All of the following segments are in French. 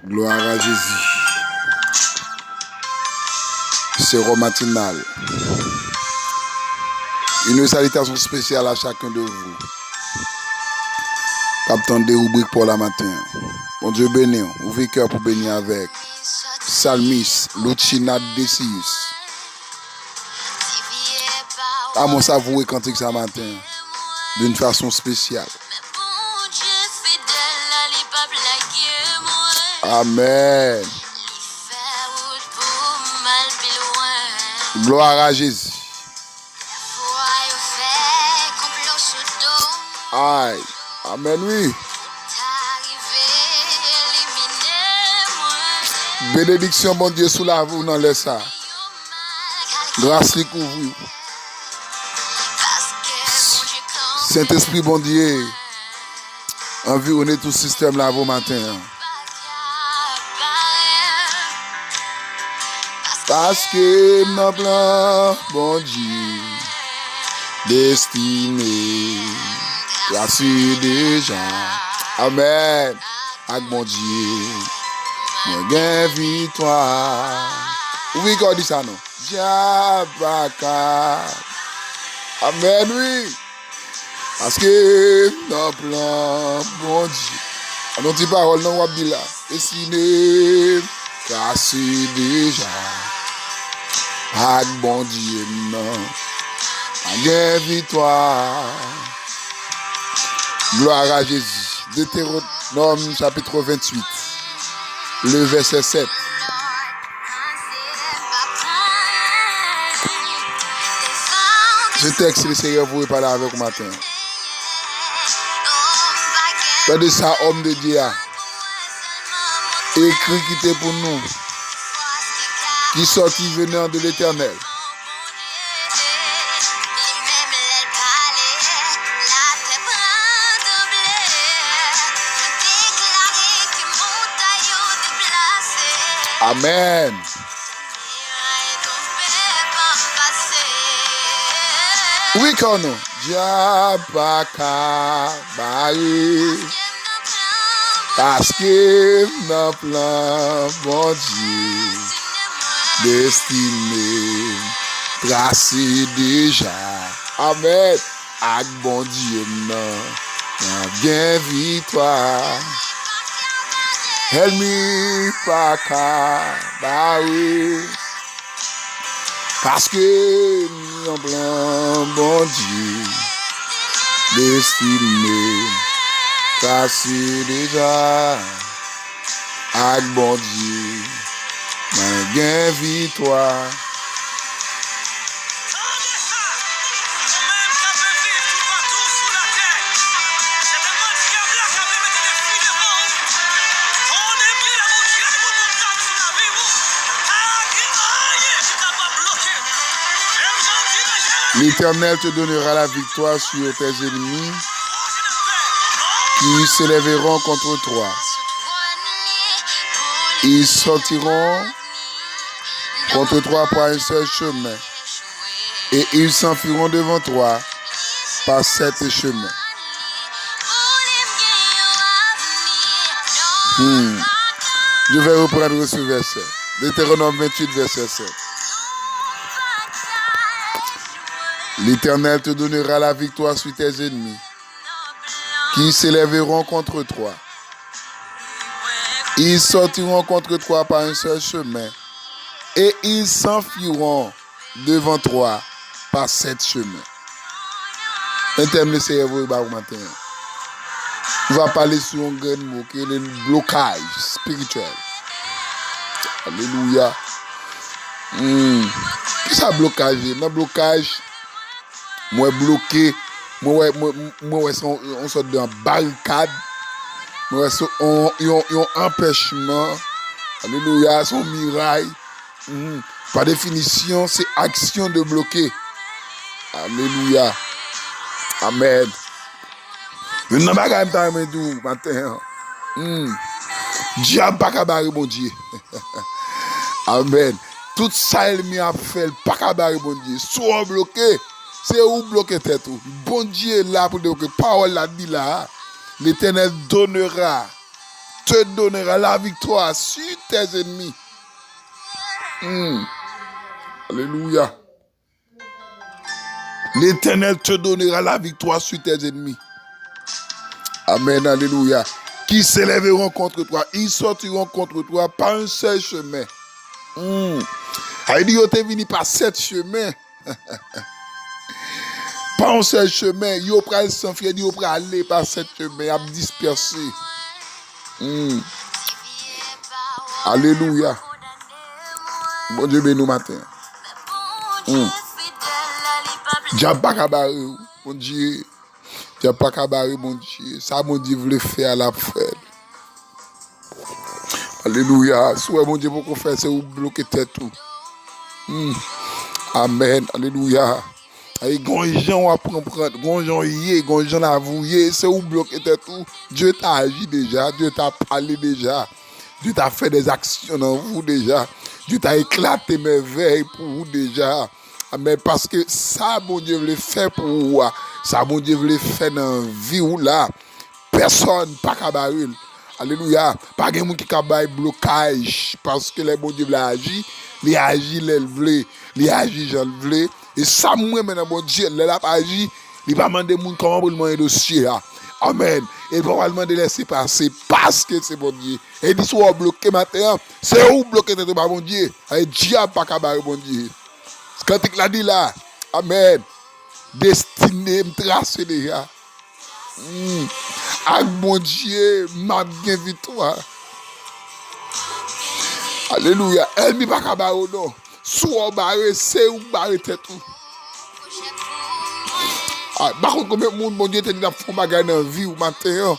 Gloire à Jésus. C'est matinal. Une salutation spéciale à chacun de vous. Captain des rubriques pour la matin. Bon Dieu béni, ouvrez cœur pour bénir avec. Salmis, Lucina Decius. À mon savourer cantique ce matin d'une façon spéciale. Amen. Gloire à Jésus. Aïe. Amen, oui. Bénédiction, bon Dieu, sous la vous, non, laisse ça. Grâce lui couvre. Saint-Esprit, bon Dieu, environner tout système là, vos matins. Parce que mon plan, bon Dieu, destiné, tracé déjà. Amen. Avec mon Dieu, moi gagne victoire. Oui, quand on dit ça, non? Diabaka. Amen, oui. Parce que mon plan, bon Dieu, on dit parole, non, on dit là, destiné, tracé déjà. Avec bon Dieu, non. Gagne victoire. Gloire à Jésus. Deutéronome chapitre 28. Le verset 7. Ce texte, le Seigneur vous parler avec vous matin. Regardez ça, homme de Dieu. Écrit qui était pour nous. Qui sortit venant de l'Éternel. Amen. Oui, qu'on nous. Diabaka Baye. Parce que mon plan, bon Dieu, destiné, tracé déjà. Amen. Avec bon Dieu, non. Bien victoire. Help me, Paka, Baye. Parce que mon plan, bon Dieu, destiné, tracé déjà. Avec bon Dieu, bien victoire. L'Éternel te donnera la victoire sur tes ennemis qui s'élèveront contre toi. Ils sortiront contre toi par un seul chemin et ils s'enfuiront devant toi par 7 chemins. Je vais reprendre ce verset. Deutéronome 28, verset 7. L'Éternel te donnera la victoire sur tes ennemis qui s'élèveront contre toi. Ils sortiront contre toi par un seul chemin et ils s'enfuiront devant toi par 7 chemins. Un thème de Seigneur matin. On va parler sur un grand mot qui est le blocage spirituel. Alléluia. Qu'est-ce que ça blocage? Le blocage, moi bloqué, moi on sort d'un barricade, moi on empêchement. Alléluia, son miraille. Par définition, c'est action de bloquer. Alléluia. Amen. Je n'ai pas qu'à me dire matin. Diable pas qu'à barrer mon Dieu. Amen. Tout ça, il m'a fait, pas qu'à barrer mon Dieu. Soit bloqué. C'est où bloquer tête. Bon Dieu est là pour dire que parole l'a dit là. L'Éternel donnera te donnera la victoire sur tes ennemis. Alléluia. L'Éternel te donnera la victoire sur tes ennemis. Amen, alléluia. Qui s'élèveront contre toi, ils sortiront contre toi par un seul chemin. Il dit, tu es venu par 7 chemins. Par un seul chemin, il va s'enfuir, il va aller par 7 chemins, il va disperser. Alléluia. Bon Dieu béni nous matin. Dieu pas cabaret, mon Dieu. Dieu pas cabaret, mon Dieu. Ça, mon Dieu, voulait faire à la fête. Alléluia. Soit mon Dieu, pour qu'on fasse, c'est où bloquer tout. Amen. Alléluia. Et quand les gens apprennent, quand les gens y quand les gens avouent, c'est où bloquer tout. Dieu t'a agi déjà, Dieu t'a parlé déjà. Dieu t'a fait des actions dans vous déjà. Dieu t'a éclaté mes veilles pour vous déjà. Amen. Parce que ça, mon Dieu, veut le faire pour vous. Ça, mon Dieu, veut le faire dans la vie ou là. Personne, pas cabaret. Alléluia. Pas de monde qui cabaret blocage. Parce que les bon Dieu veut agir. Il agit, il agit, j'en veux. Et ça, moi, maintenant, mon Dieu, il a agi. Il va demander comment pour le demander dossier. Amen. Et il va demander de laisser passer parce que c'est bon Dieu. Et il dit, soit bloqué maintenant, c'est où bloqué de mon Dieu. Et Dieu n'a pas cabaret, mon Dieu. Quand il l'a dit là, amen. Destiné, me tracer déjà. Avec mon Dieu, m'a bien victoire. Alléluia. Elle n'est pas cabaret, non. Soit barré, c'est où barré tout. Par contre, combien de monde, mon Dieu, te dit de faire bagage dans la vie ou matin.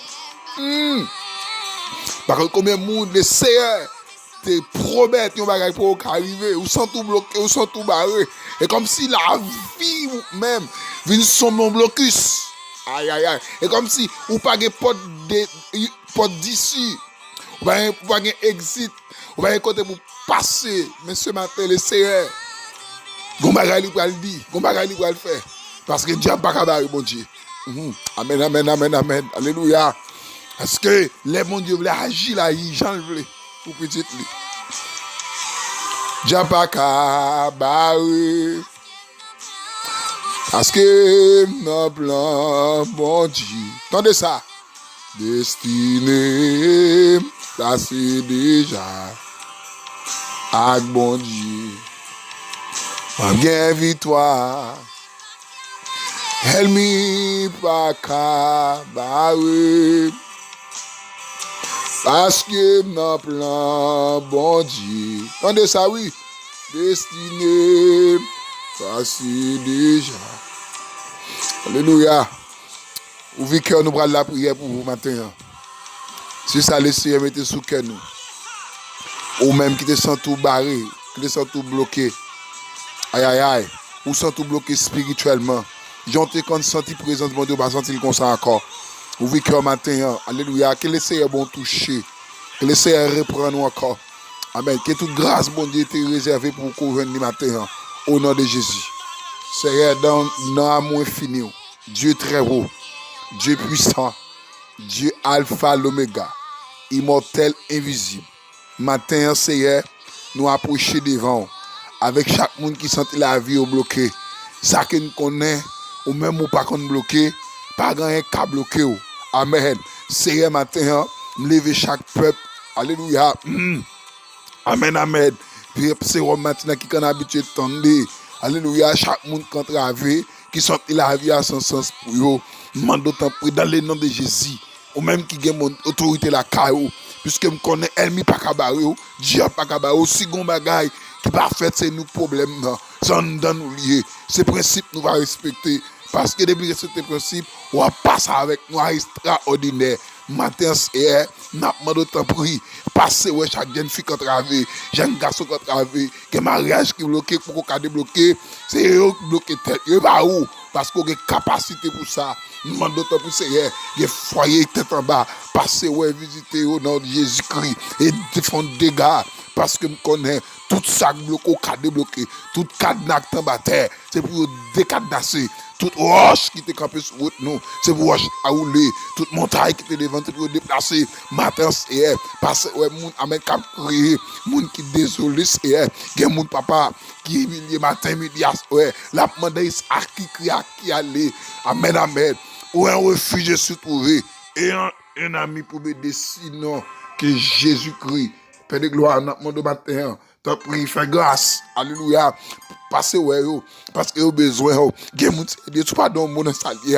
Par contre, combien de monde, les Seigneur, te promettent un bagage pour arriver, ou sont tout bloqué, ou sont tout barré. Et comme si la vie même vient son mon blocus. Aïe, aïe, aïe. Et comme si, ou pas de porte d'issue, ou pas de exit, ou pas de côté pour passer. Mais ce matin, les Seigneur, Gombagali pour le dire, Gombagali pour le faire. Parce que Dieu n'a pas cabaret, mon Dieu. Amen, amen, amen, amen. Alléluia. Parce que les mon Dieu voulaient agir là, j'en voulais. Pour petit lui. Dieu n'a pas cabaret. Parce que nos plans, mon Dieu. Attendez ça. Destiné, placé déjà. Avec bon Dieu. Bien victoire. Elle m'y pas cabaret. Parce que mon plan, bon Dieu. Attendez ça, oui. Destiné, facile déjà. Alléluia. Ouvrez cœur, nous bras de la prière pour vous matin. Si ça laisse mettre sous cœur nous. Ou même qui te sent tout barré, qui te sent tout bloqué. Aïe, aïe, aïe. Ou sent tout bloqué spirituellement. J'en te quand senti présence de mon Dieu, pas sentir comme ça encore. Ouvrez cœur matin, alléluia. Que le Seigneur bon toucher. Que le Seigneur reprenne encore. Amen. Que toute grâce, bon Dieu, t'est réservée pour qu'on vienne le matin. Au nom de Jésus. Seigneur, dans l'amour infini. Dieu très haut. Dieu puissant. Dieu alpha, l'oméga. Immortel, invisible. Matin, Seigneur, nous approcher devant. Avec chaque monde qui sent la vie au bloqué. Ça que nous connaissons, ou même ou pas qu'on bloqué. Pas grand qu'à bloquer. Amen. Seigneur, matin, lever chaque peuple. Alléluia. Amen, amen. Puis c'est un matin qui est habitué de tendre. Alléluia. Chaque monde qui travaille, qui sent la vie à son sens pour eux. Demande d'autant pour dans le nom de Jésus. Ou même qui a mon autorité la caillou. Puisque je connais ennemi pas cabaret. Dieu pas cabaret. Si gon bagay qui pas fait c'est nous problème. Ça nous donne nous lier. Ces principes nous va respecter. Parce que depuis ce principe, on va passer avec nous à extraordinaire. Matin, c'est n'a pas d'autant prix. Passer ouais chaque jeune fille qui travaille, jeune garçon qui travaille, que mariage qui est bloqué pour qu'on débloquer, c'est eux qui bloquent tête. Et bah où? Parce qu'on a capacité pour ça. Nous demandons d'autant plus c'est des foyers tête en bas. passer ouais visiter au nom de Jésus-Christ et défendre dégâts parce que me connais tout ça bloqué cadre bloqué tout cadenas en bas terre c'est pour décadenasser toute roche qui était campée sur route nous c'est pour roche à rouler toute montagne qui était devant c'est pour déplacer matin c'est parce ouais moun amen cap crier moun qui désolé c'est gen moun papa qui humilié matin midi ouais la demande qui crie qui aller amen amen ou un refuge se trouver et un ami pour m'aider sinon que Jésus-Christ Père de gloire n'a demandé matin t'as pris fais grâce alléluia passer ouais parce que au besoin gen moun aider tu pas don mon installé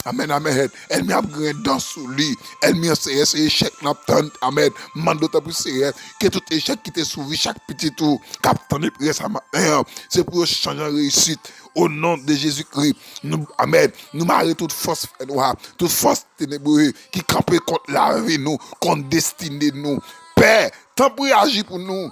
amen amen elle m'a grand dans sous lit elle m'a c'est échec n'a tante amen mando t'as pour c'est que tout échec qui te souvi chaque petit tour captain prière ça matin c'est pour changer réussite au nom de Jésus-Christ nous amen nous marrer toute force noire toute force ténébreuse qui camper contre la vie nous contre destinée nous Père tant pour agir pour nous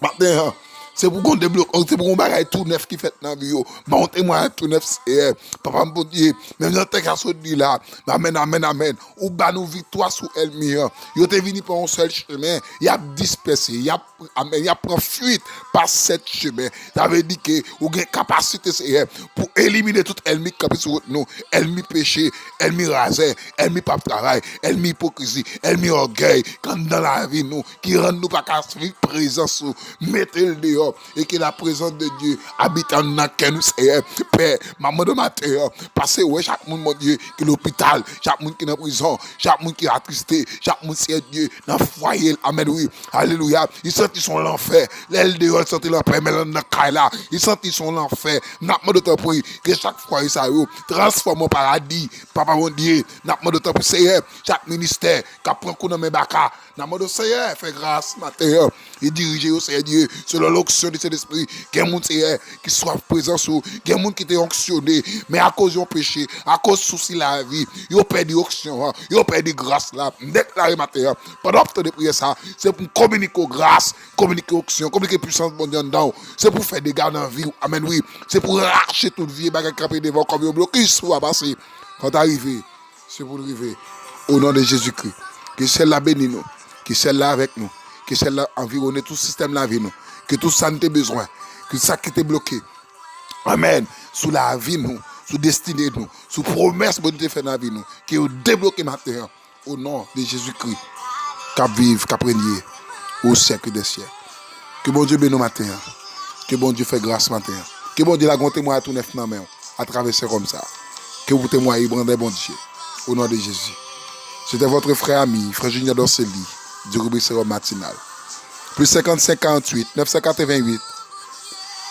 matin c'est pour qu'on débloque c'est pour qu'on bagaille tout neuf qui fait dans vie bon témoin tout neuf c'est papa mon Dieu même dans tes cas dit là amen amen amen ou ba nous victoire sur elle meilleur yo te venu par un seul chemin il y a dispersé il y a amen il y a prend fuite par cette chemin ça veut dire que ou gain capacité c'est pour éliminer toute ennemi qui sur nous ennemi péché ennemi rasé ennemi pas travail ennemi hypocrisie ennemi orgueil quand dans la vie nous qui rend nous pas vivre présence mettez le dehors et que la présence de Dieu habite en nous Père maman de matin passez ouais chaque monde mon Dieu qui l'hôpital chaque monde qui est en prison chaque monde qui est attristé chaque monde c'est Dieu dans foyer amen oui alléluia ils sentent ils sont l'enfer l'aile dehors ils sentent l'enfer mais dans là ils sentent ils sont l'enfer n'a pas de temps pour que chaque foyer ça transforme en paradis papa mon Dieu n'a pas de temps pour Seigneur chaque ministère qui prend coup dans mes baka n'a pas de Seigneur fait grâce matin et diriger au Seigneur Dieu selon l'onction de cet esprit qu'il y a monde qui soit présent sur il y a monde qui était onctionné mais à cause du péché à cause souci la vie ils perdu onction ils perdu grâce là déclarer matin pendant que de prier ça c'est pour communiquer grâce communiquer onction communiquer puissance bon Dieu dedans c'est pour faire des gars dans la vie amen oui c'est pour arracher toute vie bagarre camper devant comme un bloqué soit passer quand arriver c'est pour arriver au nom de Jésus-Christ que celle-là bénit nous que celle-là avec nous que celle-là environner tout système la vie nous que tout ça nous besoin que ça qui était bloqué amen sous la vie nous sous destinée nous sous promesse bonne Dieu fait dans la vie nous qui est débloqué maintenant au nom de Jésus-Christ qu'a vivre qu'a régner au siècle des siècles que bon Dieu bénisse matin que bon Dieu fait grâce matin que bon Dieu la grand témoin à tout neuf dans main à traverser comme ça que vous témoignez brandez bon Dieu au nom de Jésus. C'était votre frère ami frère Junior Dorseli du groupe Sérum matinal plus 55 48 988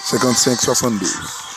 55 72